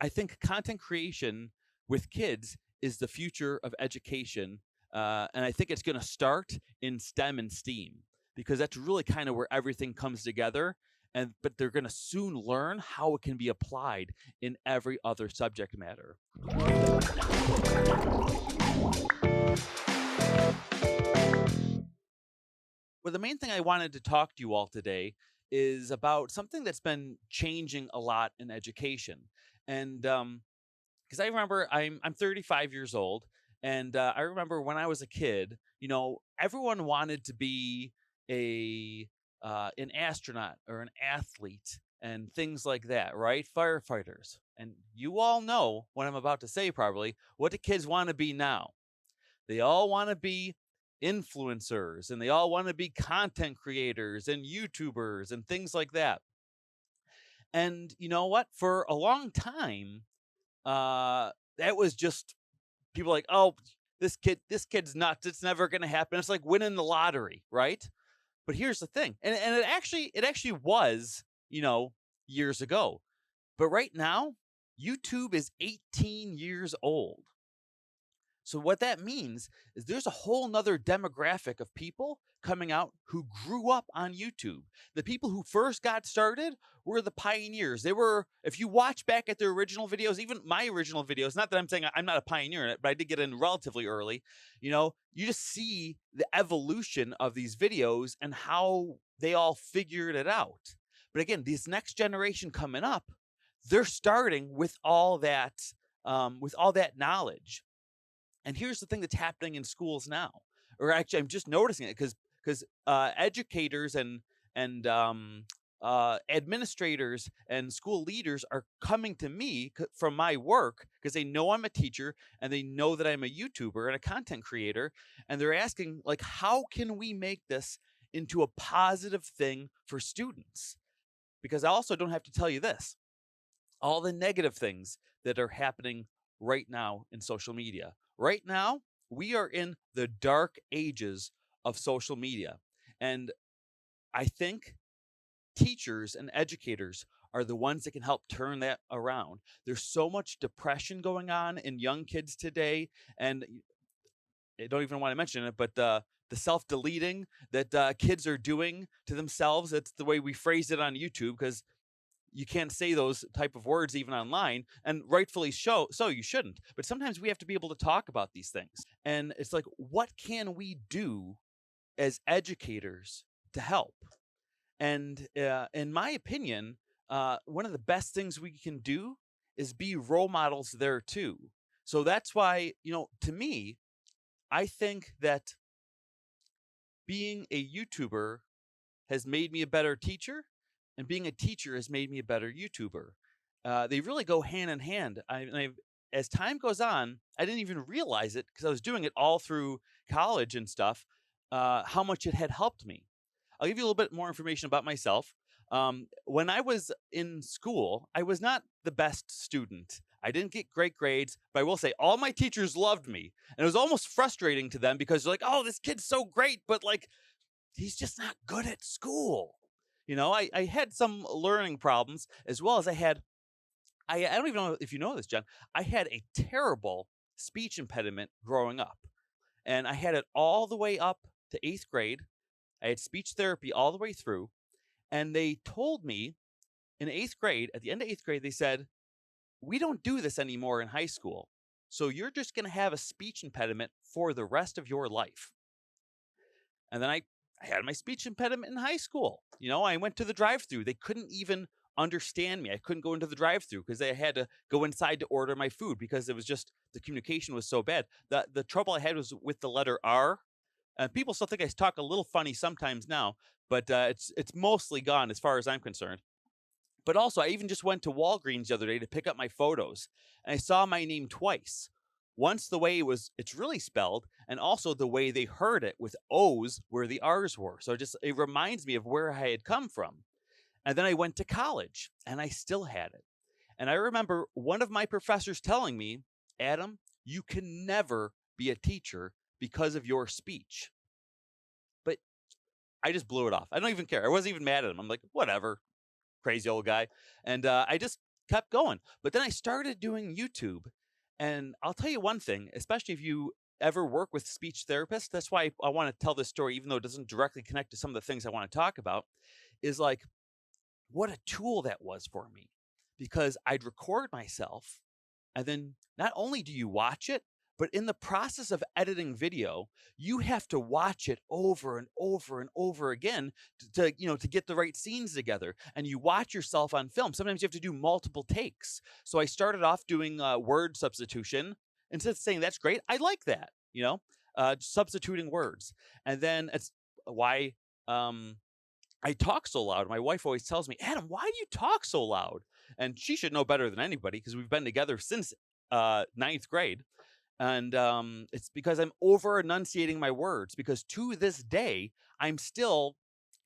I think content creation with kids is the future of education. And I think it's going to start in STEM and STEAM because that's really kind of where everything comes together. But they're going to soon learn how it can be applied in every other subject matter. Well, the main thing I wanted to talk to you all today is about something that's been changing a lot in education. And because I remember I'm 35 years old, and I remember when I was a kid, everyone wanted to be a an astronaut or an athlete and things like that, right? Firefighters, and you all know what I'm about to say. Probably, what do kids want to be now? They all want to be influencers, and they all want to be content creators and YouTubers and things like that. And you know what? For a long time, that was just people like, oh, this kid's nuts. It's never going to happen. It's like winning the lottery, right? But here's the thing, and it actually was, years ago. But right now, YouTube is 18 years old. So what that means is there's a whole nother demographic of people coming out who grew up on YouTube. The people who first got started were the pioneers. They were, if you watch back at their original videos, even my original videos, not that I'm saying I'm not a pioneer in it, but I did get in relatively early, you just see the evolution of these videos and how they all figured it out. But again, this next generation coming up, they're starting with all that knowledge. And here's the thing that's happening in schools now, or actually, I'm just noticing it because educators and administrators and school leaders are coming to me from my work because they know I'm a teacher and they know that I'm a YouTuber and a content creator, and they're asking like, how can we make this into a positive thing for students? Because I also don't have to tell you this, all the negative things that are happening right now in social media. Right now, we are in the dark ages of social media. And I think teachers and educators are the ones that can help turn that around. There's so much depression going on in young kids today. And I don't even want to mention it, but the self-deleting that kids are doing to themselves, that's the way we phrase it on YouTube, because you can't say those type of words even online, and rightfully so you shouldn't. But sometimes we have to be able to talk about these things, and it's like, what can we do as educators to help? And in my opinion, one of the best things we can do is be role models there too. So that's why, to me, I think that being a YouTuber has made me a better teacher, and being a teacher has made me a better YouTuber. They really go hand in hand. As time goes on, I didn't even realize it because I was doing it all through college and stuff, how much it had helped me. I'll give you a little bit more information about myself. When I was in school, I was not the best student. I didn't get great grades, but I will say all my teachers loved me. And it was almost frustrating to them because they're like, oh, this kid's so great, but like, he's just not good at school. I had some learning problems as well as I don't even know if you know this, John. I had a terrible speech impediment growing up. And I had it all the way up to 8th grade. I had speech therapy all the way through. And they told me in 8th grade, at the end of 8th grade, they said, we don't do this anymore in high school. So you're just going to have a speech impediment for the rest of your life. And then I had my speech impediment in high school. I went to the drive-through. They couldn't even understand me. I couldn't go into the drive-through because I had to go inside to order my food because it was just, the communication was so bad. The trouble I had was with the letter R. And people still think I talk a little funny sometimes now, but it's mostly gone as far as I'm concerned. But also, I even just went to Walgreens the other day to pick up my photos, and I saw my name twice. Once the way it's really spelled, and also the way they heard it with O's where the R's were. So it reminds me of where I had come from. And then I went to college, and I still had it. And I remember one of my professors telling me, Adam, you can never be a teacher because of your speech. But I just blew it off. I don't even care. I wasn't even mad at him. I'm like, whatever, crazy old guy. And I just kept going. But then I started doing YouTube. And I'll tell you one thing, especially if you ever work with speech therapists, that's why I want to tell this story, even though it doesn't directly connect to some of the things I want to talk about, is like what a tool that was for me. Because I'd record myself, and then not only do you watch it, but in the process of editing video, you have to watch it over and over and over again to get the right scenes together. And you watch yourself on film. Sometimes you have to do multiple takes. So I started off doing word substitution. Instead of saying that's great, I like that, substituting words. And then it's why I talk so loud. My wife always tells me, Adam, why do you talk so loud? And she should know better than anybody because we've been together since ninth grade. And it's because I'm over enunciating my words, because to this day, I'm still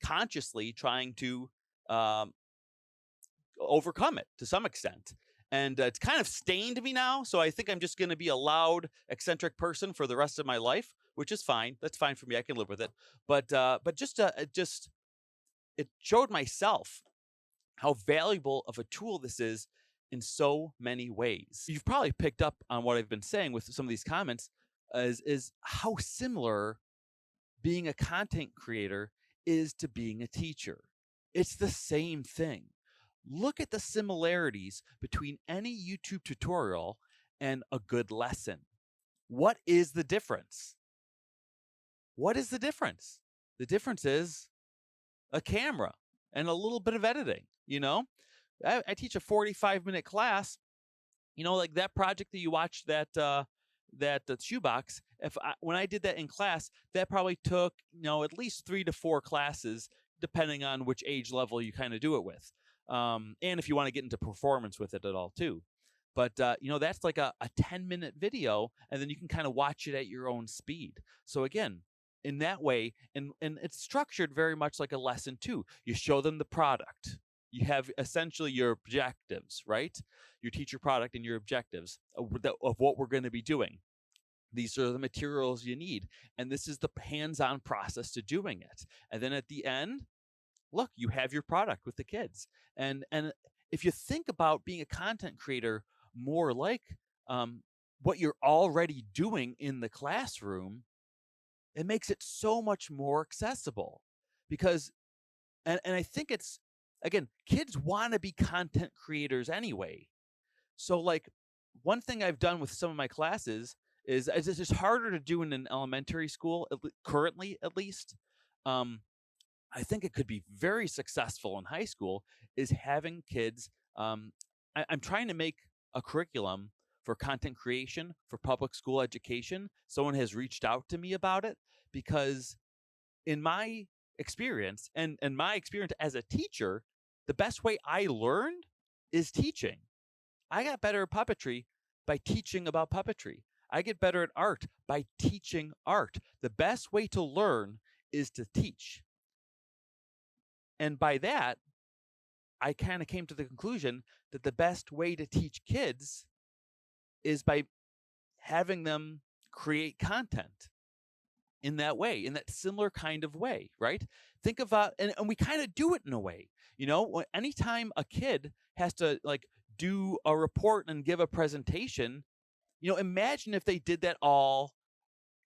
consciously trying to overcome it to some extent. And it's kind of stained me now. So I think I'm just going to be a loud, eccentric person for the rest of my life, which is fine. That's fine for me. I can live with it. But it showed myself how valuable of a tool this is in so many ways. You've probably picked up on what I've been saying with some of these comments is how similar being a content creator is to being a teacher. It's the same thing. Look at the similarities between any YouTube tutorial and a good lesson. What is the difference? What is the difference? The difference is a camera and a little bit of editing. I teach a 45-minute class, like that project that you watched, that shoebox. When I did that in class, that probably took, at least 3 to 4 classes, depending on which age level you kind of do it with. And if you want to get into performance with it at all too. But, that's like a 10-minute video, and then you can kind of watch it at your own speed. So again, in that way, and it's structured very much like a lesson too. You show them the product. You have essentially your objectives, right? You teach your product and your objectives of what we're going to be doing. These are the materials you need. And this is the hands-on process to doing it. And then at the end, look, you have your product with the kids. And if you think about being a content creator more like what you're already doing in the classroom, it makes it so much more accessible. Because, and I think it's, again, kids want to be content creators anyway. So like one thing I've done with some of my classes is it's just harder to do in an elementary school, currently at least. I think it could be very successful in high school, is having kids. I'm trying to make a curriculum for content creation for public school education. Someone has reached out to me about it because in my experience and my experience as a teacher, the best way I learned is teaching. I got better at puppetry by teaching about puppetry. I get better at art by teaching art. The best way to learn is to teach. And by that, I kind of came to the conclusion that the best way to teach kids is by having them create content in that way, in that similar kind of way, right? Think about, and we kind of do it in a way, anytime a kid has to like do a report and give a presentation, imagine if they did that all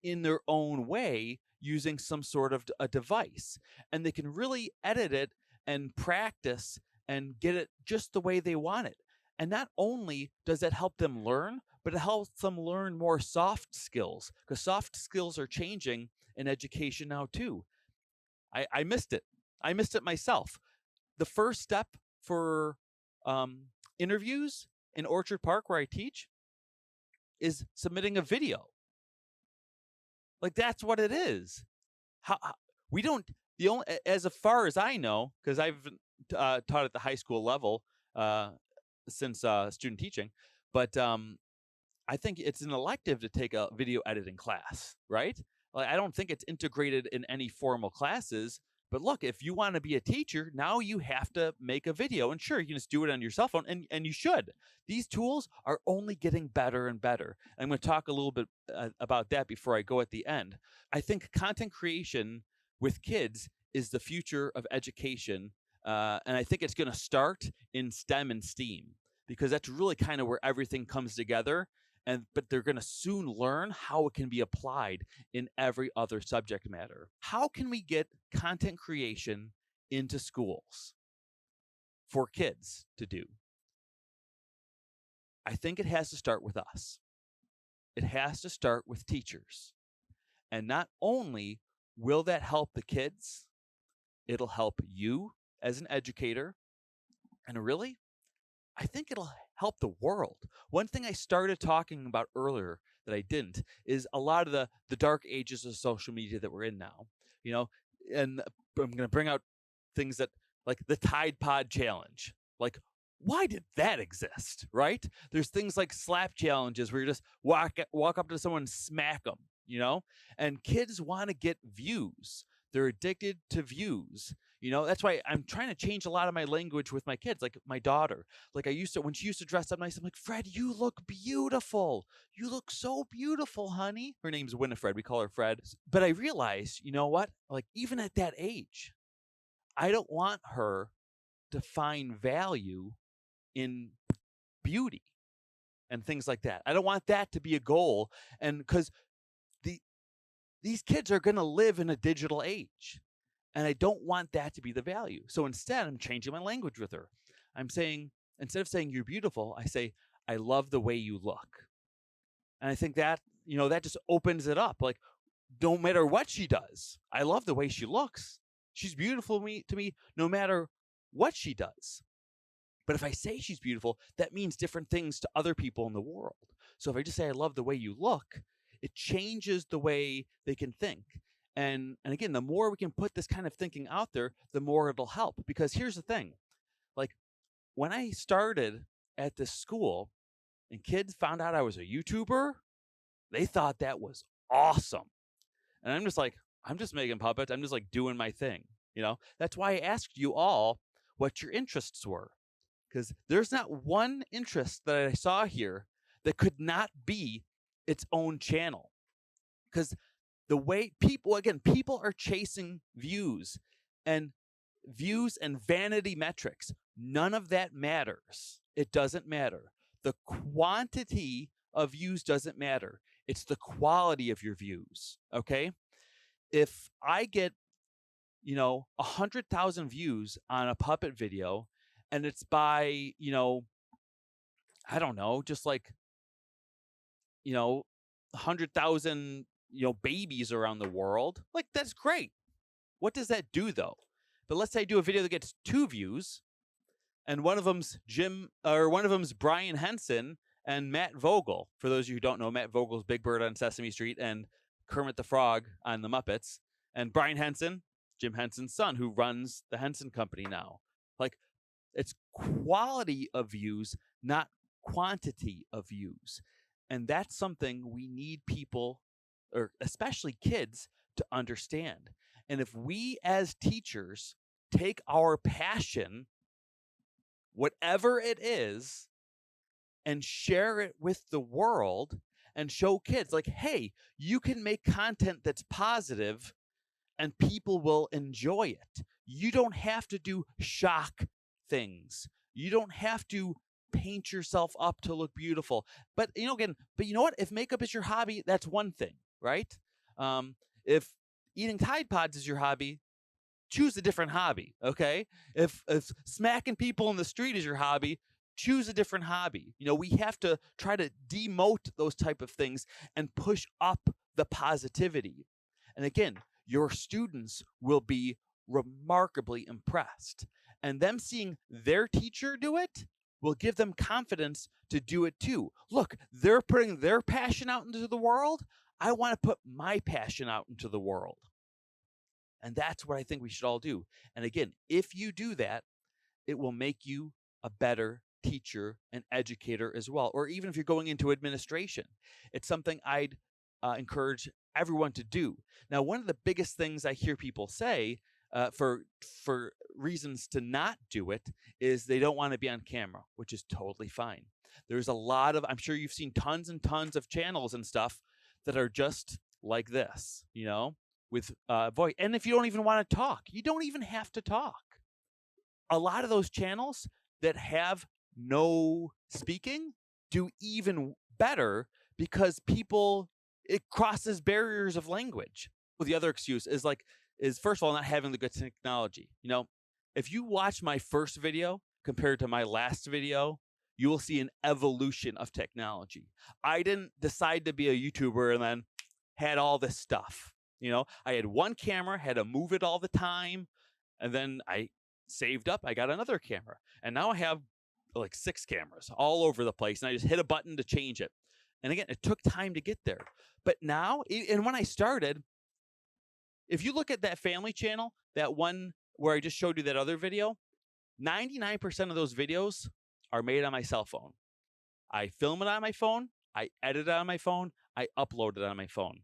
in their own way using some sort of a device, and they can really edit it and practice and get it just the way they want it. And not only does that help them learn, but it helps them learn more soft skills, because soft skills are changing in education now too. I missed it. I missed it myself. The first step for interviews in Orchard Park where I teach is submitting a video. Like that's what it is. We don't, as far as I know, because I've taught at the high school level since student teaching, but I think it's an elective to take a video editing class, right? Like, I don't think it's integrated in any formal classes. But look, if you want to be a teacher, now you have to make a video. And sure, you can just do it on your cell phone, and you should. These tools are only getting better and better. I'm going to talk a little bit about that before I go at the end. I think content creation with kids is the future of education. And I think it's going to start in STEM and STEAM. because that's really kind of where everything comes together. But they're going to soon learn how it can be applied in every other subject matter. How can we get content creation into schools for kids to do? I think it has to start with us. It has to start with teachers. And not only will that help the kids, it'll help you as an educator. And really, I think it'll help the world. One thing I started talking about earlier that I didn't is a lot of the dark ages of social media that we're in now, and I'm going to bring out things that like the Tide Pod challenge. Like, why did that exist, right? There's things like slap challenges where you just walk up to someone and smack them, and kids want to get views. They're addicted to views. That's why I'm trying to change a lot of my language with my kids. Like my daughter, like when she used to dress up nice, I'm like, Fred, you look beautiful. You look so beautiful, honey. Her name's Winifred. We call her Fred. But I realized, you know what? Like even at that age, I don't want her to find value in beauty and things like that. I don't want that to be a goal. And because these kids are going to live in a digital age. And I don't want that to be the value. So instead, I'm changing my language with her. I'm saying, instead of saying you're beautiful, I say, I love the way you look. And I think that, that just opens it up. Like, no matter what she does, I love the way she looks. She's beautiful to me no matter what she does. But if I say she's beautiful, that means different things to other people in the world. So if I just say I love the way you look, it changes the way they can think. And again, the more we can put this kind of thinking out there, the more it'll help. Because here's the thing. Like when I started at this school and kids found out I was a YouTuber, they thought that was awesome. And I'm just like, I'm just making puppets. I'm just like doing my thing. That's why I asked you all what your interests were. Because there's not one interest that I saw here that could not be its own channel. Because the way people are chasing views and vanity metrics. None of that matters. It doesn't matter. The quantity of views doesn't matter. It's the quality of your views. Okay. If I get, 100,000 views on a puppet video and it's by, I don't know, just like, 100,000, babies around the world, like that's great. What does that do though? But let's say I do a video that gets 2 views and one of them's Brian Henson and Matt Vogel. For those of you who don't know, Matt Vogel's Big Bird on Sesame Street and Kermit the Frog on the Muppets. And Brian Henson, Jim Henson's son, who runs the Henson Company now. Like, it's quality of views, not quantity of views. And that's something we need people, or especially kids, to understand. And if we as teachers take our passion, whatever it is, and share it with the world and show kids like, hey, you can make content that's positive and people will enjoy it. You don't have to do shock things. You don't have to paint yourself up to look beautiful. But you know what? If makeup is your hobby, that's one thing, right? If eating Tide Pods is your hobby, choose a different hobby, okay? If smacking people in the street is your hobby, choose a different hobby. We have to try to demote those type of things and push up the positivity. And again, your students will be remarkably impressed. And them seeing their teacher do it will give them confidence to do it too. Look, they're putting their passion out into the world. I want to put my passion out into the world. And that's what I think we should all do. And again, if you do that, it will make you a better teacher and educator as well. Or even if you're going into administration, it's something I'd encourage everyone to do. Now, one of the biggest things I hear people say for reasons to not do it is they don't want to be on camera, which is totally fine. There's a lot of, I'm sure you've seen tons and tons of channels and stuff that are just like this, with voice. And if you don't even want to talk, you don't even have to talk. A lot of those channels that have no speaking do even better because it crosses barriers of language. Well, the other excuse is first of all, not having the good technology. If you watch my first video compared to my last video, you will see an evolution of technology. I didn't decide to be a YouTuber and then had all this stuff. I had one camera, had to move it all the time, and then I saved up. I got another camera, and now I have like 6 cameras all over the place, and I just hit a button to change it. And again, it took time to get there. But now, and when I started, if you look at that family channel, that one where I just showed you that other video, 99% of those videos are made on my cell phone. I film it on my phone, I edit it on my phone, I upload it on my phone.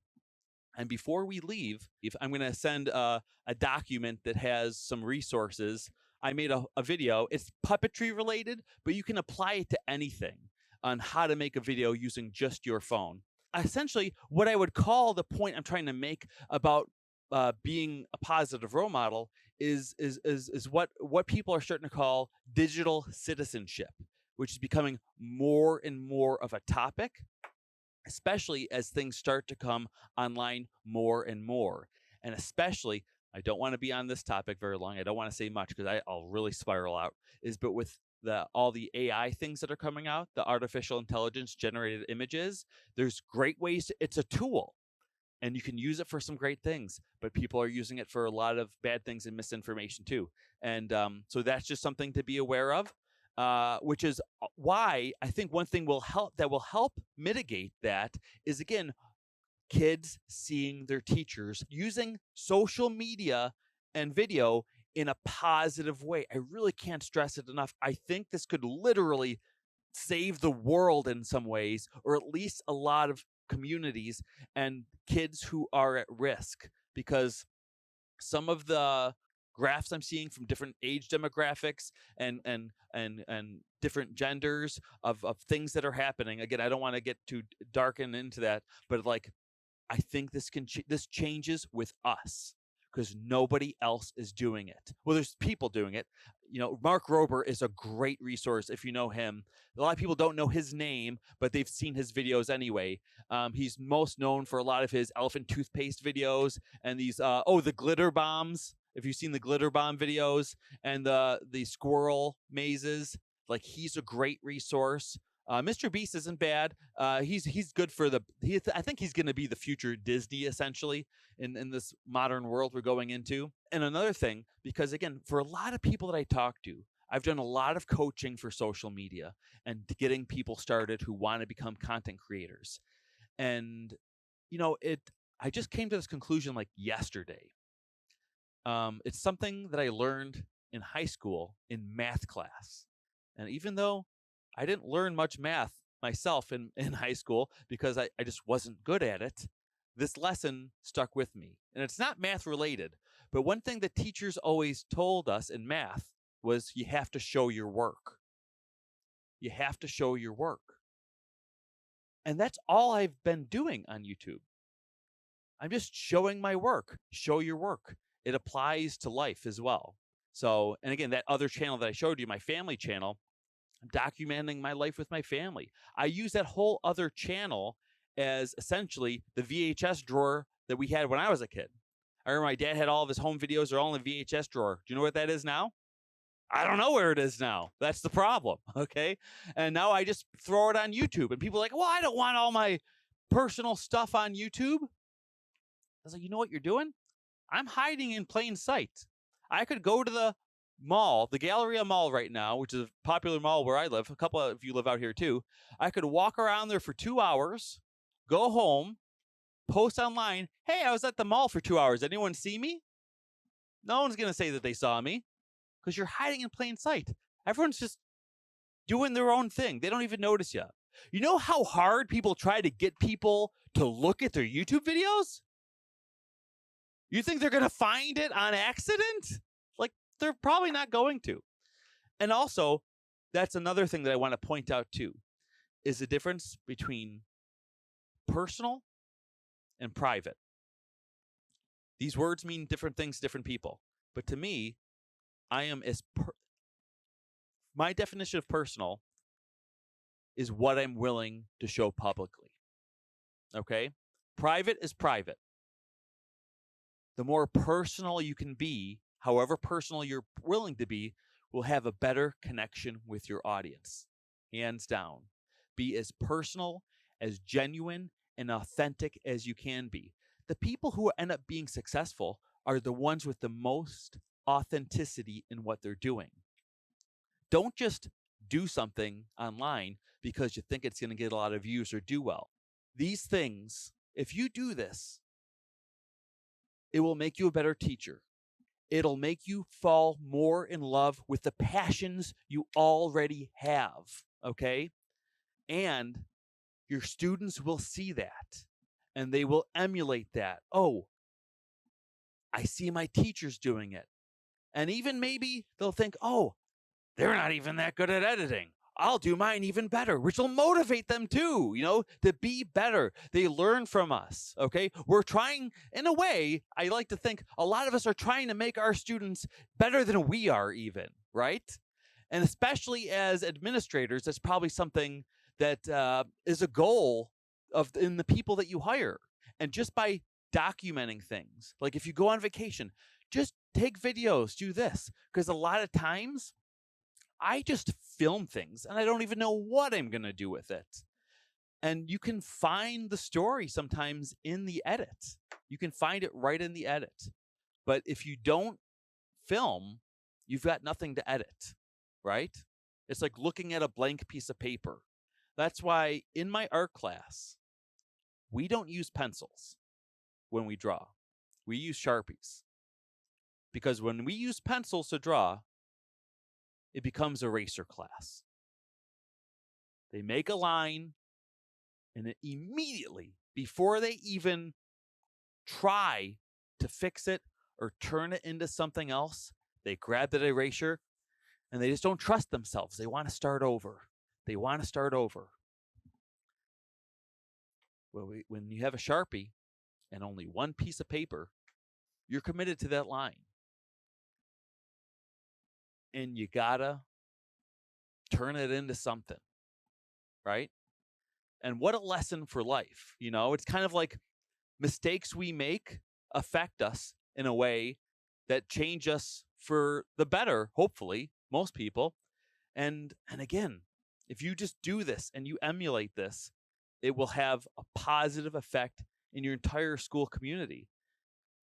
And before we leave, I'm going to send a document that has some resources. I made a video. It's puppetry related, but you can apply it to anything on how to make a video using just your phone. Essentially, what I would call the point I'm trying to make about being a positive role model is what people are starting to call digital citizenship, which is becoming more and more of a topic, especially as things start to come online more and more. And especially, I don't want to be on this topic very long. I don't want to say much because I'll really spiral out. But with all the AI things that are coming out, the artificial intelligence generated images, there's great ways. It's a tool, and you can use it for some great things, but people are using it for a lot of bad things and misinformation too. And so that's just something to be aware of. Which is why I think one thing will help mitigate that is, again, kids seeing their teachers using social media and video in a positive way. I really can't stress it enough. I think this could literally save the world in some ways, or at least a lot of communities and kids who are at risk, because some of the graphs I'm seeing from different age demographics and different genders of things that are happening. Again, I don't want to get too dark and into that, but I think this changes with us because nobody else is doing it. Well, there's people doing it. Mark Rober is a great resource if you know him. A lot of people don't know his name, but they've seen his videos anyway. He's most known for a lot of his elephant toothpaste videos and these, the glitter bombs. If you've seen the glitter bomb videos and the squirrel mazes, he's a great resource. Mr. Beast isn't bad. He's good for I think he's going to be the future Disney, essentially, in this modern world we're going into. And another thing, because again, for a lot of people that I talk to, I've done a lot of coaching for social media and getting people started who want to become content creators. And, I just came to this conclusion yesterday. It's something that I learned in high school in math class. And even though I didn't learn much math myself in high school because I just wasn't good at it, this lesson stuck with me. And it's not math related, but one thing that teachers always told us in math was you have to show your work. You have to show your work. And that's all I've been doing on YouTube. I'm just showing my work. Show your work. It applies to life as well. So, and again, that other channel that I showed you, my family channel, I'm documenting my life with my family. I use that whole other channel as essentially the VHS drawer that we had when I was a kid. I remember my dad had all of his home videos are all in the VHS drawer. Do you know what that is now? I don't know where it is now. That's the problem, okay? And now I just throw it on YouTube. And people are like, well, I don't want all my personal stuff on YouTube. I was like, you know what you're doing? I'm hiding in plain sight. I could go to the mall, the Galleria Mall right now, which is a popular mall where I live. A couple of you live out here too. I could walk around there for 2 hours, go home, post online, hey, I was at the mall for 2 hours. Anyone see me? No one's going to say that they saw me because you're hiding in plain sight. Everyone's just doing their own thing. They don't even notice you. You know how hard people try to get people to look at their YouTube videos? You think they're going to find it on accident? They're probably not going to. And also, that's another thing that I want to point out too, is the difference between personal and private. These words mean different things to different people. But to me, my definition of personal is what I'm willing to show publicly. Okay? Private is private. The more personal you can be, however personal you're willing to be, will have a better connection with your audience. Hands down. Be as personal, as genuine, and authentic as you can be. The people who end up being successful are the ones with the most authenticity in what they're doing. Don't just do something online because you think it's going to get a lot of views or do well. These things, if you do this, it will make you a better teacher. It'll make you fall more in love with the passions you already have, okay? And your students will see that, and they will emulate that. Oh, I see my teachers doing it. And even maybe they'll think, oh, they're not even that good at editing. I'll do mine even better, which will motivate them too, to be better. They learn from us, okay? We're trying, in a way, I like to think a lot of us are trying to make our students better than we are even, right? And especially as administrators, that's probably something that is a goal in the people that you hire. And just by documenting things, like if you go on vacation, just take videos, do this. Because a lot of times, I just film things and I don't even know what I'm going to do with it. And you can find the story sometimes in the edit. You can find it right in the edit. But if you don't film, you've got nothing to edit, right? It's like looking at a blank piece of paper. That's why in my art class, we don't use pencils when we draw. We use Sharpies. Because when we use pencils to draw, it becomes eraser class. They make a line, and it immediately, before they even try to fix it or turn it into something else, they grab that eraser, and they just don't trust themselves. They want to start over. Well, when you have a Sharpie and only one piece of paper, you're committed to that line. And you gotta turn it into something, right? And what a lesson for life. It's kind of like mistakes we make affect us in a way that change us for the better, hopefully, most people. And again, if you just do this and you emulate this, it will have a positive effect in your entire school community.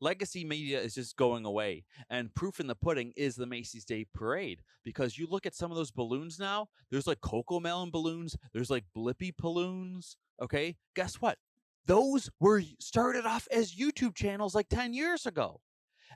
Legacy media is just going away, and proof in the pudding is the Macy's Day Parade, because you look at some of those balloons now, there's like CoComelon balloons, there's like Blippi balloons, okay? Guess what? Those were started off as YouTube channels like 10 years ago,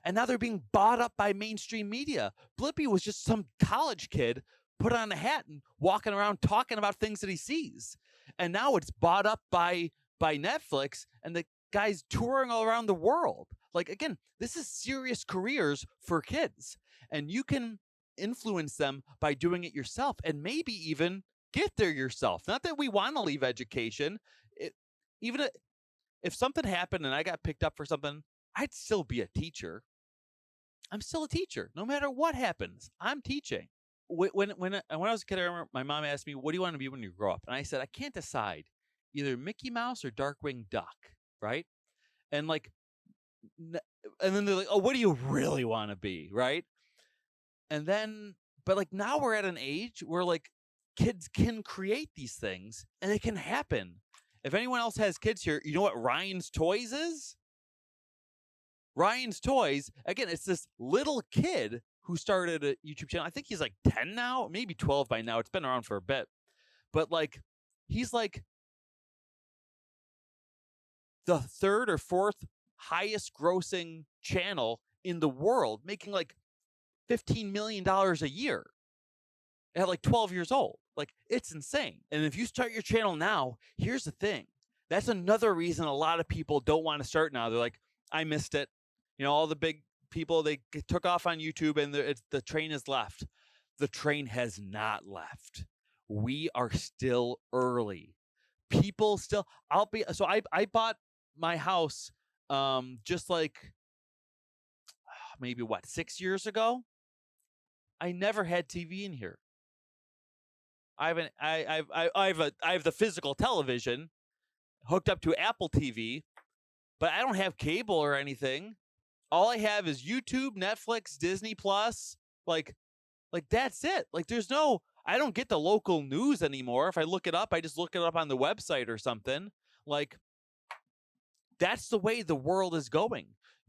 and now they're being bought up by mainstream media. Blippi was just some college kid put on a hat and walking around talking about things that he sees, and now it's bought up by Netflix, and the guy's touring all around the world. Like, again, this is serious careers for kids, and you can influence them by doing it yourself and maybe even get there yourself. Not that we want to leave education. Even if something happened and I got picked up for something, I'd still be a teacher. I'm still a teacher. No matter what happens, I'm teaching. When I was a kid, I remember my mom asked me, what do you want to be when you grow up? And I said, I can't decide. Either Mickey Mouse or Darkwing Duck, right? And then they're like, oh, what do you really want to be, right? And then, but like now we're at an age where like kids can create these things and it can happen. If anyone else has kids here, you know what Ryan's Toys is? Ryan's Toys, again, it's this little kid who started a YouTube channel. I think he's like 10 now, maybe 12 by now. It's been around for a bit. But like, he's like the third or fourth highest grossing channel in the world, making like $15 million a year at like 12 years old. Like, it's insane. And if you start your channel now, here's the thing. That's another reason a lot of people don't want to start now. They're like, I missed it. All the big people, they took off on YouTube and the train has left. The train has not left. We are still early. People still, I bought my house just like maybe 6 years ago. I never had TV in here. I have the physical television hooked up to Apple TV, but I don't have cable or anything. All I have is YouTube, Netflix, Disney Plus. Like that's it. Like I don't get the local news anymore. If I look it up, I just look it up on the website or something. Like that's the way the world is going.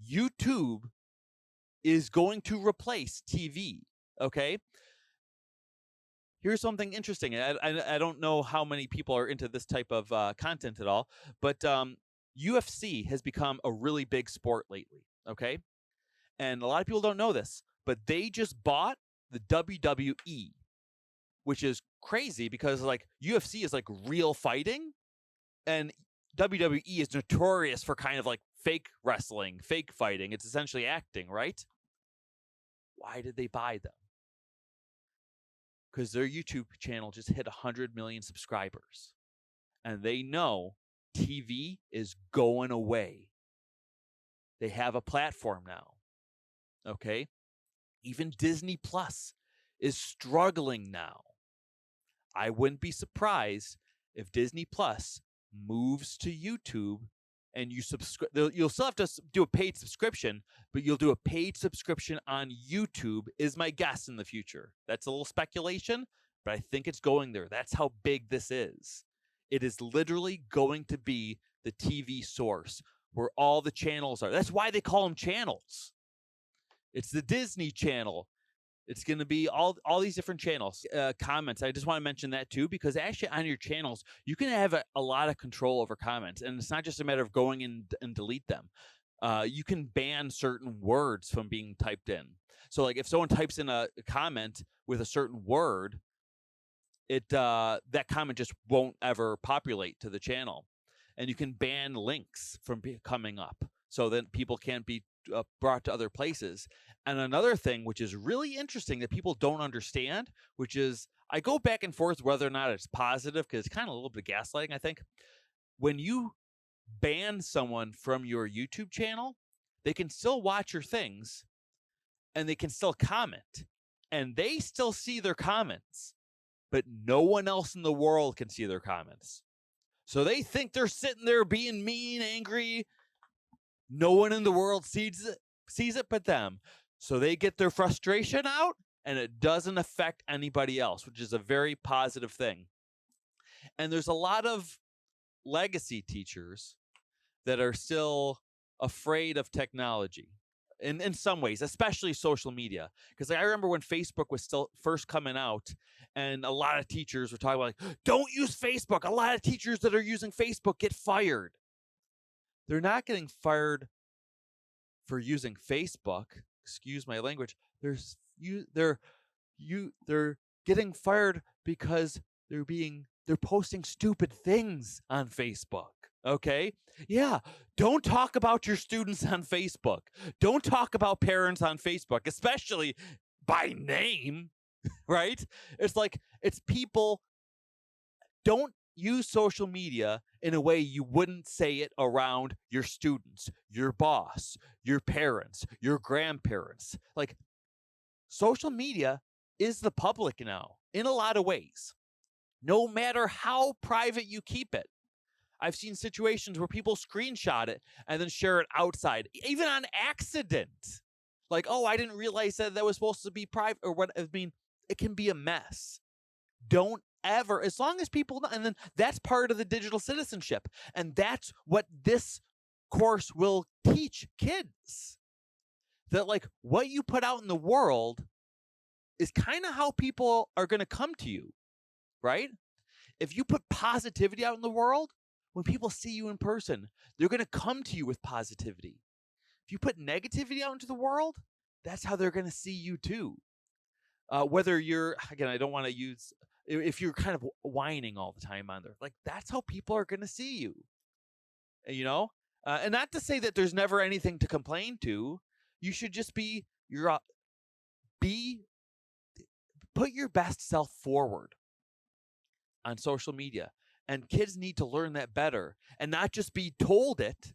YouTube is going to replace TV. Okay. Here's something interesting. I don't know how many people are into this type of content at all, but UFC has become a really big sport lately. Okay. And a lot of people don't know this, but they just bought the WWE, which is crazy because like UFC is like real fighting, and WWE is notorious for kind of like fake wrestling, fake fighting. It's essentially acting, right? Why did they buy them? Because their YouTube channel just hit 100 million subscribers, and they know TV is going away. They have a platform now. Okay? Even Disney Plus is struggling now. I wouldn't be surprised if Disney Plus moves to YouTube and you subscribe. You'll still have to do a paid subscription, but you'll do a paid subscription on YouTube, is my guess in the future. That's a little speculation, but I think it's going there. That's how big this is. It is literally going to be the TV source where all the channels are. That's why they call them channels. It's the Disney Channel. It's going to be all these different channels. Comments, I just want to mention that too, because actually on your channels, you can have a lot of control over comments. And it's not just a matter of going in and delete them. You can ban certain words from being typed in. So like if someone types in a comment with a certain word, that comment just won't ever populate to the channel. And you can ban links from coming up so that people can't be brought to other places. And another thing, which is really interesting that people don't understand, which is I go back and forth whether or not it's positive, because it's kind of a little bit of gaslighting, I think. When you ban someone from your YouTube channel, they can still watch your things and they can still comment and they still see their comments, but no one else in the world can see their comments. So they think they're sitting there being mean, angry. No one in the world sees it but them. So they get their frustration out and it doesn't affect anybody else, which is a very positive thing. And there's a lot of legacy teachers that are still afraid of technology in some ways, especially social media. Because I remember when Facebook was still first coming out and a lot of teachers were talking about, like, don't use Facebook. A lot of teachers that are using Facebook get fired. They're not getting fired for using Facebook. Excuse my language. They're getting fired because they're posting stupid things on Facebook. Okay? Yeah. Don't talk about your students on Facebook. Don't talk about parents on Facebook, especially by name, right? It's like, it's people. Don't use social media in a way you wouldn't say it around your students, your boss, your parents, your grandparents. Like, social media is the public now in a lot of ways, no matter how private you keep it. I've seen situations where people screenshot it and then share it outside, even on accident. Like, oh, I didn't realize that was supposed to be private, or what. I mean, it can be a mess. Don't ever, as long as people know, and then that's part of the digital citizenship. And that's what this course will teach kids. That, like, what you put out in the world is kind of how people are going to come to you, right? If you put positivity out in the world, when people see you in person, they're going to come to you with positivity. If you put negativity out into the world, that's how they're going to see you too. Whether you're, again, I don't want to use, if you're kind of whining all the time on there, like, that's how people are going to see you, you know? And not to say that there's never anything to complain to. You should just put your best self forward on social media. And kids need to learn that better and not just be told it.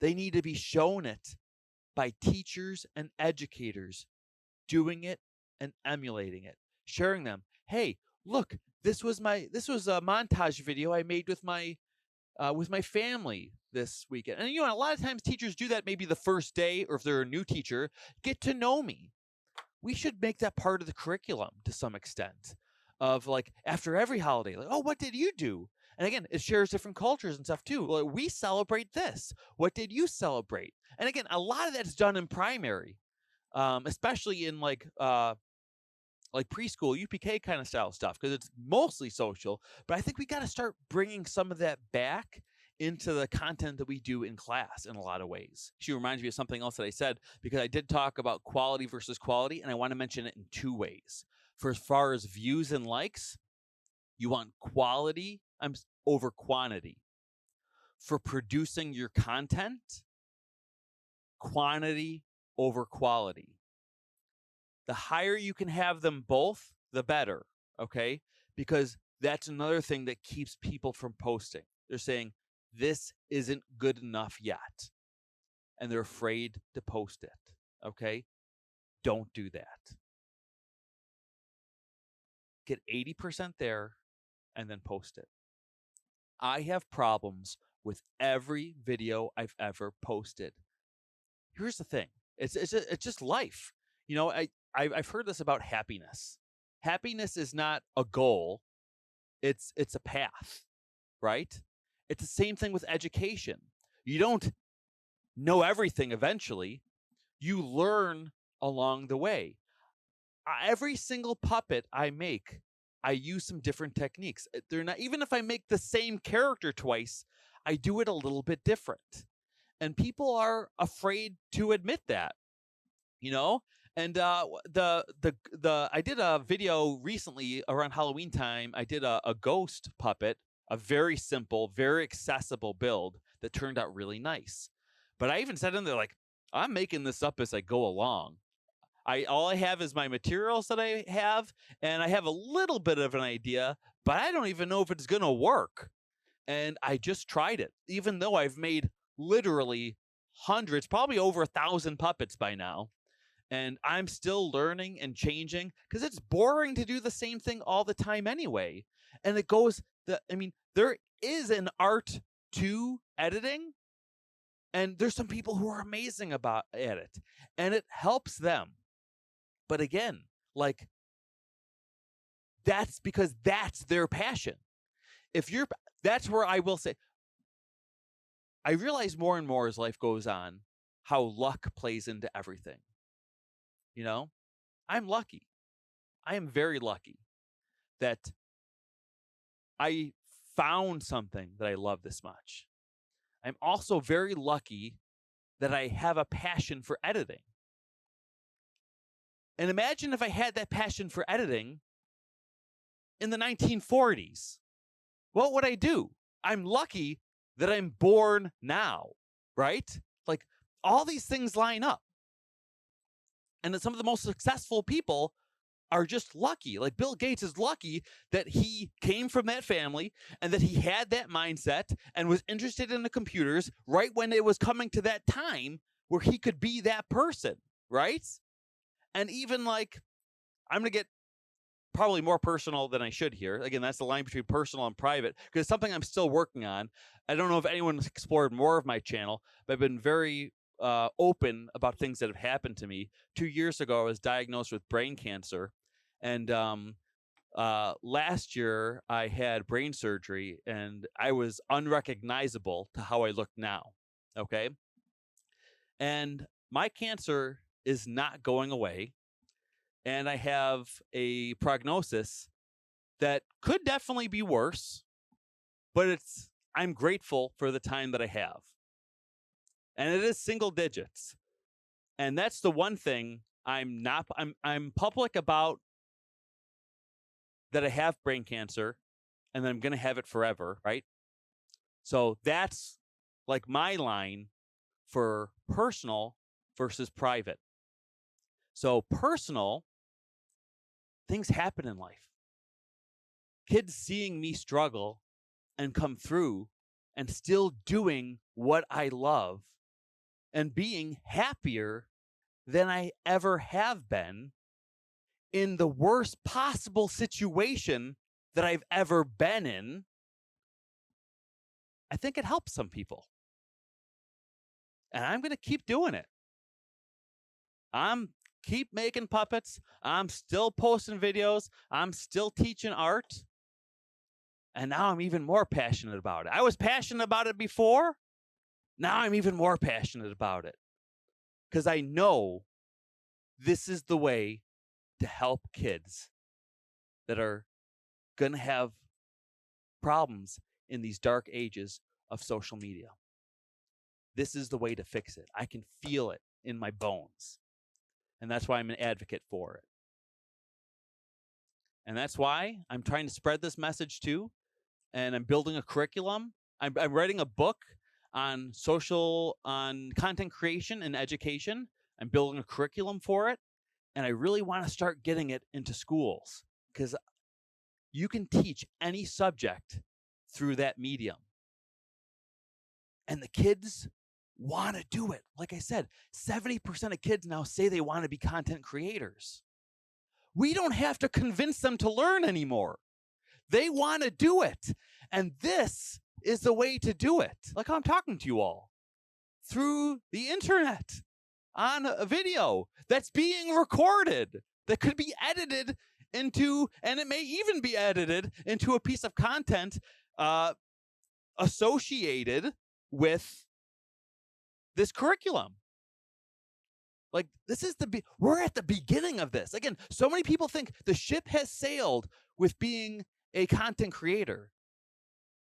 They need to be shown it by teachers and educators doing it and emulating it, sharing them. Hey, look, this was a montage video I made with my family this weekend. And a lot of times teachers do that maybe the first day, or if they're a new teacher, get to know me. We should make that part of the curriculum to some extent, of like after every holiday, like, oh, what did you do? And again, it shares different cultures and stuff too. Like, we celebrate this. What did you celebrate? And again, a lot of that's done in primary, especially in like preschool, UPK kind of style stuff, because it's mostly social. But I think we got to start bringing some of that back into the content that we do in class in a lot of ways. She reminds me of something else that I said, because I did talk about quality versus quality, and I want to mention it in two ways. For as far as views and likes, you want quality over quantity. For producing your content, quantity over quality. The higher you can have them both, the better, okay? Because that's another thing that keeps people from posting. They're saying, this isn't good enough yet, and they're afraid to post it, okay? Don't do that. Get 80% there and then post it. I have problems with every video I've ever posted. Here's the thing. It's just life. I've heard this about happiness. Happiness is not a goal. It's a path, right? It's the same thing with education. You don't know everything eventually. You learn along the way. Every single puppet I make, I use some different techniques. They're not, even if I make the same character twice, I do it a little bit different. And people are afraid to admit that, And I did a video recently around Halloween time. I did a ghost puppet, a very simple, very accessible build that turned out really nice. But I even said in there, like, I'm making this up as I go along. All I have is my materials that I have, and I have a little bit of an idea, but I don't even know if it's going to work. And I just tried it, even though I've made literally hundreds, probably over 1,000 puppets by now. And I'm still learning and changing, because it's boring to do the same thing all the time anyway. And there is an art to editing, and there's some people who are amazing at it, and it helps them. But again, like, that's because that's their passion. That's where I will say, I realize more and more as life goes on how luck plays into everything. I'm lucky. I am very lucky that I found something that I love this much. I'm also very lucky that I have a passion for editing. And imagine if I had that passion for editing in the 1940s. What would I do? I'm lucky that I'm born now, right? Like, all these things line up. And that some of the most successful people are just lucky. Like, Bill Gates is lucky that he came from that family and that he had that mindset and was interested in the computers right when it was coming to that time where he could be that person, right? And even like, I'm going to get probably more personal than I should here. Again, that's the line between personal and private, because it's something I'm still working on. I don't know if anyone's explored more of my channel, but I've been very open about things that have happened to me. 2 years ago, I was diagnosed with brain cancer. And last year, I had brain surgery, and I was unrecognizable to how I look now. Okay. And my cancer is not going away. And I have a prognosis that could definitely be worse, but I'm grateful for the time that I have. And it is single digits. And that's the one thing I'm public about, that I have brain cancer and that I'm going to have it forever, right? So that's like my line for personal versus private. So personal, things happen in life. Kids seeing me struggle and come through and still doing what I love and being happier than I ever have been in the worst possible situation that I've ever been in, I think it helps some people. And I'm going to keep doing it. I'm keep making puppets. I'm still posting videos. I'm still teaching art. And now I'm even more passionate about it. I was passionate about it before. Now I'm even more passionate about it. Because I know this is the way to help kids that are going to have problems in these dark ages of social media. This is the way to fix it. I can feel it in my bones. And that's why I'm an advocate for it. And that's why I'm trying to spread this message too. And I'm building a curriculum. I'm writing a book on content creation and education. I'm building a curriculum for it. And I really want to start getting it into schools because you can teach any subject through that medium. And the kids want to do it. Like I said, 70% of kids now say they want to be content creators. We don't have to convince them to learn anymore. They want to do it. And this is the way to do it. Like how I'm talking to you all through the internet on a video that's being recorded, that could be edited into, and it may even be edited into a piece of content associated with this curriculum. Like this is we're at the beginning of this. Again, so many people think the ship has sailed with being a content creator.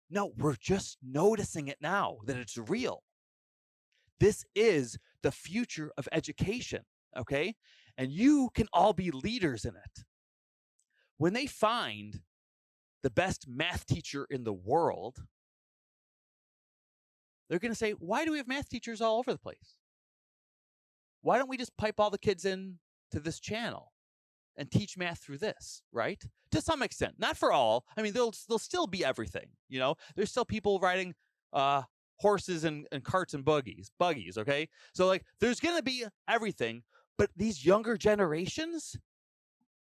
No, we're just noticing it now that it's real. This is the future of education, okay? And you can all be leaders in it. When they find the best math teacher in the world, they're going to say, why do we have math teachers all over the place? Why don't we just pipe all the kids in to this channel and teach math through this, right? To some extent, not for all. I mean, there'll still be everything, you know? There's still people riding horses and carts and buggies, okay? So like, there's going to be everything, but these younger generations,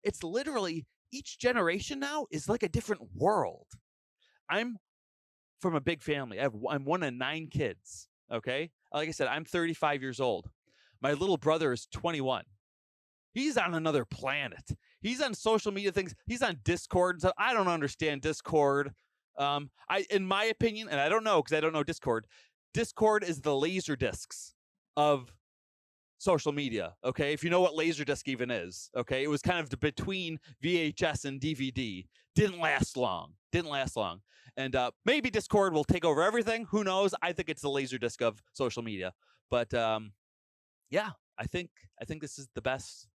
it's literally, each generation now is like a different world. I'm from a big family. I'm one of 9 kids, okay? Like I said, I'm 35 years old. My little brother is 21. He's on another planet. He's on social media things. He's on Discord and stuff. I don't understand Discord. In my opinion, and I don't know because I don't know Discord, Discord is the laser discs of social media, okay? If you know what Laserdisc even is, okay? It was kind of between VHS and DVD. Didn't last long. And maybe Discord will take over everything. Who knows? I think it's the Laserdisc of social media. But yeah, I think this is the best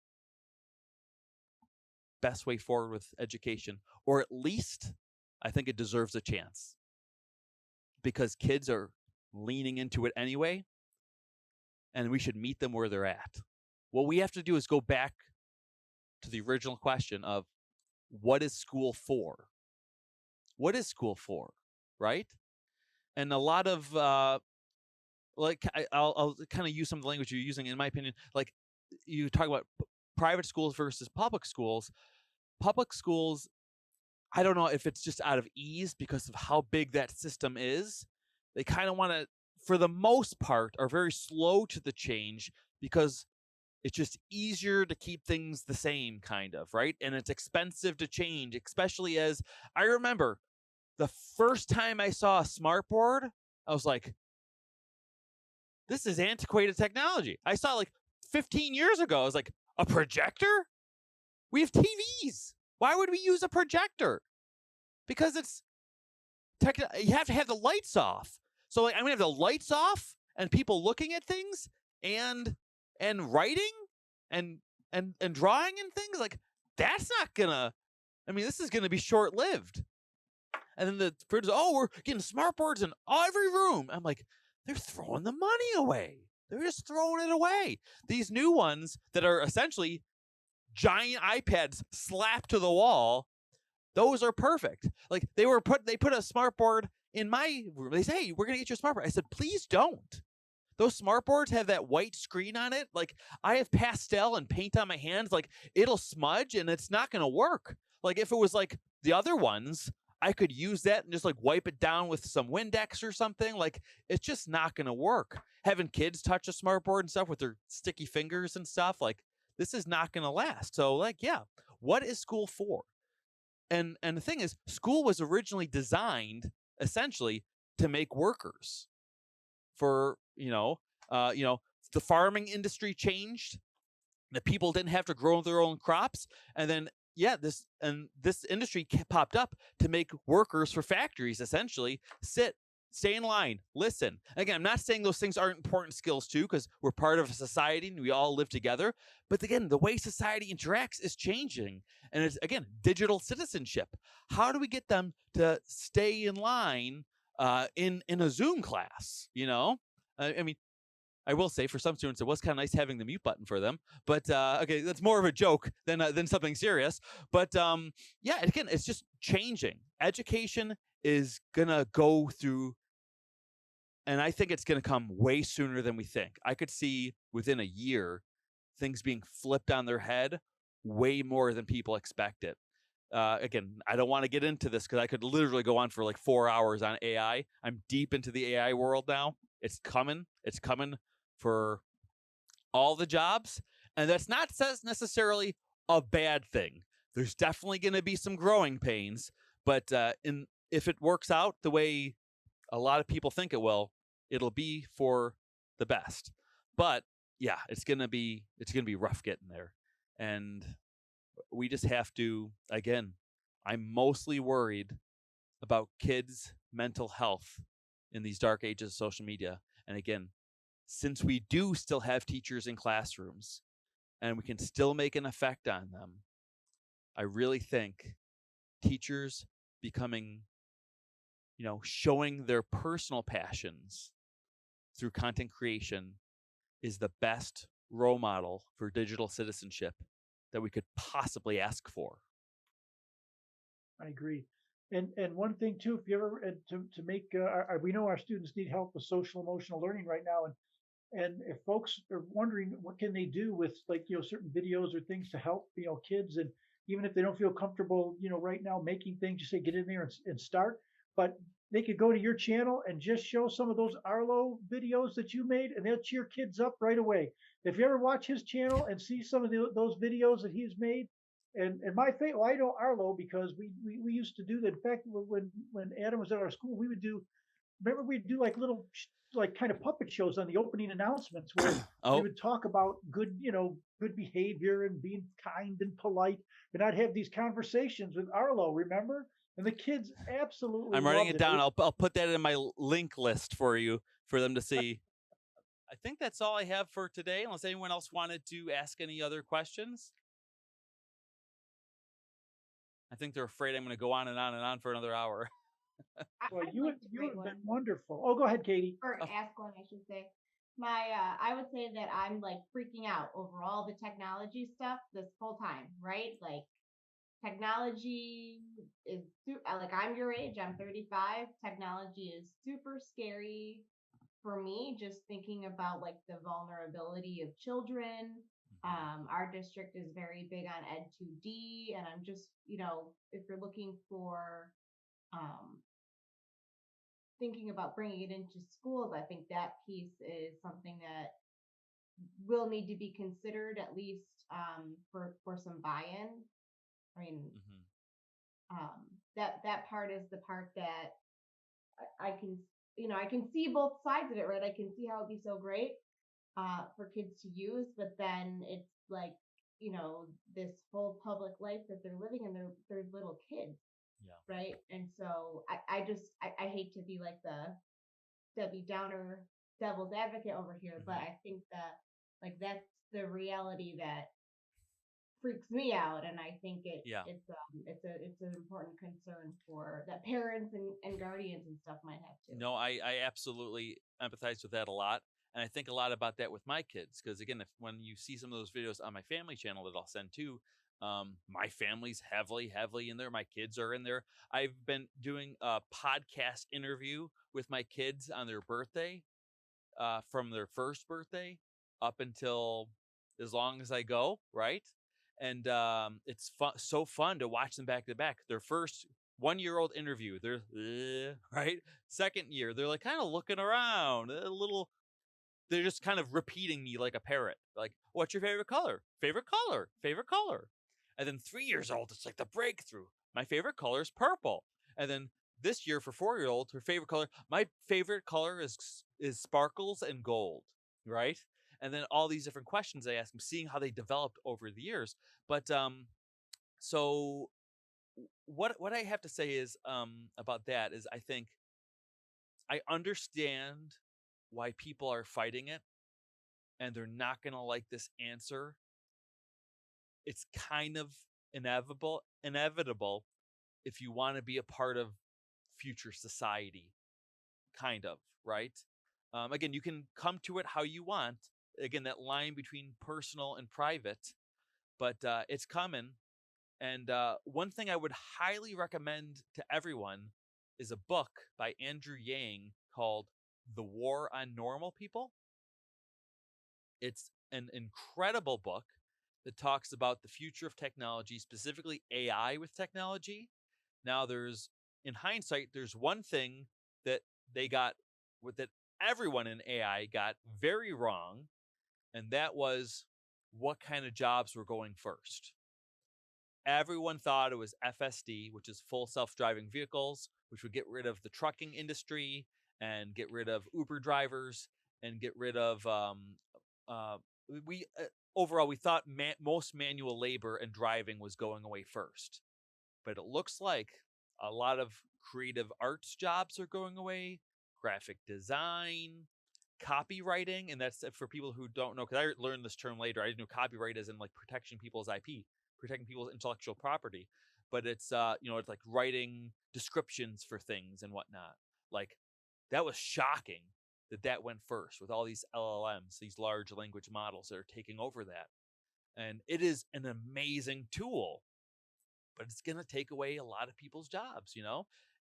way forward with education, or at least I think it deserves a chance because kids are leaning into it anyway. And we should meet them where they're at. What we have to do is go back to the original question of what is school for? What is school for, right? And a lot of, I'll kind of use some of the language you're using, in my opinion. Like you talk about private schools versus public schools. Public schools, I don't know if it's just out of ease because of how big that system is. They kind of want to, for the most part, are very slow to the change because it's just easier to keep things the same, kind of, right? And it's expensive to change, especially as I remember the first time I saw a smartboard, I was like, this is antiquated technology. I saw like 15 years ago, I was like, a projector? We have TVs. Why would we use a projector? Because it's you have to have the lights off. So like, I'm gonna have the lights off and people looking at things and writing and drawing and things. Like that's not gonna. I mean, this is gonna be short lived. And then the producers, we're getting smartboards in every room. I'm like, they're throwing the money away. They're just throwing it away. These new ones that are essentially giant iPads slapped to the wall, those are perfect. Like they put a smartboard in my room. They say, hey, we're going to get you a smartboard. I said, please don't. Those smartboards have that white screen on it. Like I have pastel and paint on my hands. Like it'll smudge and it's not going to work. Like if it was like The other ones, I could use that and just like wipe it down with some Windex or something. Like, it's just not going to work. Having kids touch a smartboard and stuff with their sticky fingers and stuff, like, this is not going to last. So, like, yeah, what is school for? And the thing is, school was originally designed essentially to make workers. For the farming industry changed. The people didn't have to grow their own crops, and then this industry popped up to make workers for factories. Essentially, stay in line, listen. Again, I'm not saying those things aren't important skills too, because we're part of a society and we all live together. But again, the way society interacts is changing, and it's, again, digital citizenship. How do we get them to stay in line in a Zoom class? I mean, I will say for some students, it was kind of nice having the mute button for them. But okay, that's more of a joke than something serious. But yeah, again, it's just changing. Education is gonna go through, and I think it's gonna come way sooner than we think. I could see within a year things being flipped on their head way more than people expect it. Again, I don't want to get into this because I could literally go on for like 4 hours on AI. I'm deep into the AI world now. It's coming. It's coming for all the jobs. And that's not necessarily a bad thing. There's definitely going to be some growing pains. But if it works out the way a lot of people think it will, it'll be for the best. But yeah, it's gonna be rough getting there. And we just have to, again, I'm mostly worried about kids' mental health in these dark ages of social media. And again, since we do still have teachers in classrooms and we can still make an effect on them, I really think teachers becoming, showing their personal passions through content creation is the best role model for digital citizenship that we could possibly ask for. I agree. And one thing too, if you ever to make we know our students need help with social emotional learning right now, and if folks are wondering what can they do with certain videos or things to help kids, and even if they don't feel comfortable right now making things, just say get in there and start. But they could go to your channel and just show some of those Arlo videos that you made, and they'll cheer kids up right away. If you ever watch his channel and see some of those videos that he's made, and my favorite, well, I know Arlo because we used to do that. In fact, when Adam was at our school, we would do. Remember, we'd do like little like kind of puppet shows on the opening announcements where we would talk about good behavior and being kind and polite, and I'd have these conversations with Arlo. Remember? And the kids absolutely. I'm writing it down. I'll put that in my link list for you for them to see. I think that's all I have for today, unless anyone else wanted to ask any other questions. I think they're afraid I'm going to go on and on and on for another hour. Well, you have been wonderful. Oh, go ahead, Katie. Or ask one, I should say. I would say that I'm like freaking out over all the technology stuff this whole time, right? Like technology is like I'm your age, I'm 35. Technology is super scary for me, just thinking about like the vulnerability of children. Our district is very big on Ed2D, and I'm just, if you're looking for thinking about bringing it into schools, I think that piece is something that will need to be considered at least for some buy-in. I mean, that part is the part that I can, I can see both sides of it, right? I can see how it'd be so great for kids to use, but then it's like, this whole public life that they're living in, they're little kids. Yeah. Right. And so I hate to be like the Debbie Downer devil's advocate over here, but I think that like that's the reality that freaks me out, and I think it's an important concern for that parents and guardians and stuff might have to. No, I absolutely empathize with that a lot. And I think a lot about that with my kids, because again, when you see some of those videos on my family channel that I'll send to, my family's heavily in there. My kids are in there. I've been doing a podcast interview with my kids on their birthday, from their first birthday up until as long as I go, right? and it's so fun to watch them back to back. Their first 1-year-old interview, they're right. Second year, they're like kind of looking around, a little. They're just kind of repeating me like a parrot. Like, what's your favorite color? Favorite color? Favorite color? And then 3 years old, it's like the breakthrough. My favorite color is purple. And then this year for 4-year-old, her favorite color, my favorite color is sparkles and gold, right? And then all these different questions I ask them, seeing how they developed over the years. But so what I have to say is about that is I think I understand why people are fighting it and they're not going to like this answer. It's kind of inevitable if you want to be a part of future society, kind of, right? Again, you can come to it how you want. Again, that line between personal and private, but it's coming. And one thing I would highly recommend to everyone is a book by Andrew Yang called The War on Normal People. It's an incredible book that talks about the future of technology, specifically AI with technology. Now, in hindsight, there's one thing that they got that everyone in AI got very wrong, and that was what kind of jobs were going first. Everyone thought it was FSD, which is full self-driving vehicles, which would get rid of the trucking industry and get rid of Uber drivers and get rid of we overall we thought most manual labor and driving was going away first, but it looks like a lot of creative arts jobs are going away, graphic design, copywriting, and that's for people who don't know, because I learned this term later. I didn't know copyright as in like protecting people's IP, protecting people's intellectual property, but it's it's like writing descriptions for things and whatnot. Like, that was shocking that went first with all these LLMs, these large language models that are taking over that. And it is an amazing tool, but it's going to take away a lot of people's jobs,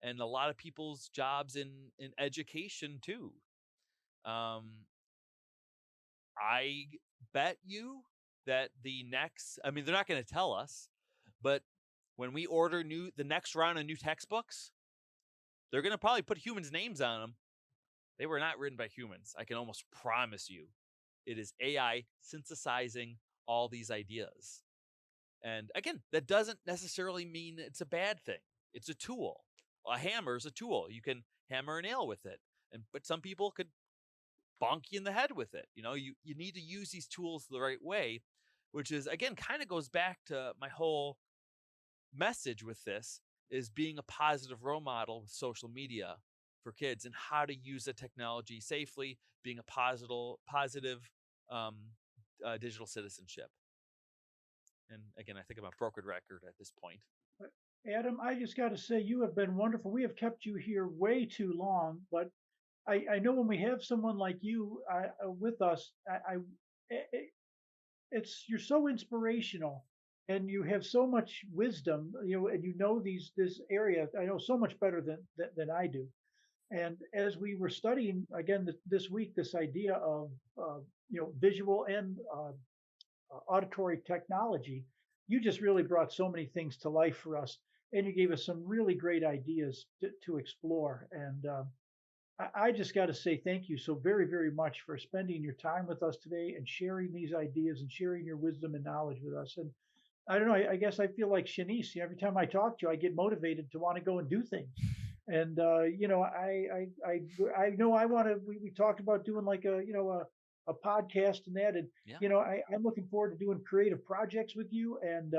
and a lot of people's jobs in education too. I bet you that they're not going to tell us, but when we order the next round of new textbooks, they're going to probably put humans' names on them. They were not written by humans. I can almost promise you. It is AI synthesizing all these ideas. And again, that doesn't necessarily mean it's a bad thing. It's a tool. A hammer is a tool. You can hammer a nail with it. But some people could bonk you in the head with it. You need to use these tools the right way, which is, again, kind of goes back to my whole message with this, is being a positive role model with social media for kids and how to use the technology safely, being a positive digital citizenship. And again, I think I'm a broken record at this point. Adam, I just got to say, you have been wonderful. We have kept you here way too long, but I know when we have someone like you with us, you're so inspirational, and you have so much wisdom, and this area. I know so much better than I do. And as we were studying again this week, this idea of visual and auditory technology, you just really brought so many things to life for us, and you gave us some really great ideas to explore. And I just got to say thank you so very, very much for spending your time with us today and sharing these ideas and sharing your wisdom and knowledge with us. And I don't know, I guess I feel like Shanice. Every time I talk to you, I get motivated to want to go and do things. And I know I want to. We talked about doing like a podcast and that, and yeah. I'm looking forward to doing creative projects with you, and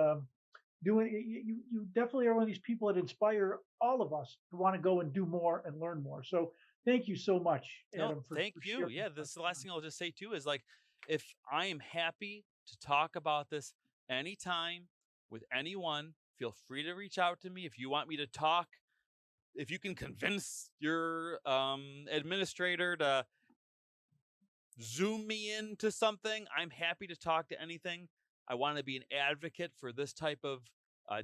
you definitely are one of these people that inspire all of us to want to go and do more and learn more. So thank you so much, Adam. No, thank you. Yeah, this is the last thing I'll just say too is, like, if I am happy to talk about this anytime with anyone, feel free to reach out to me if you want me to talk. If you can convince your administrator to Zoom me into something, I'm happy to talk to anything. I want to be an advocate for this type of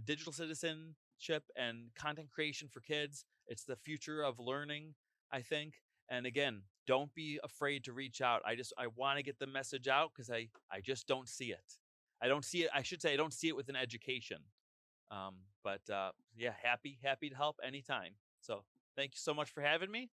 digital citizenship and content creation for kids. It's the future of learning, I think. And again, don't be afraid to reach out. I want to get the message out because I just don't see it. I don't see it. I should say I don't see it within education. But yeah, happy to help anytime. So thank you so much for having me.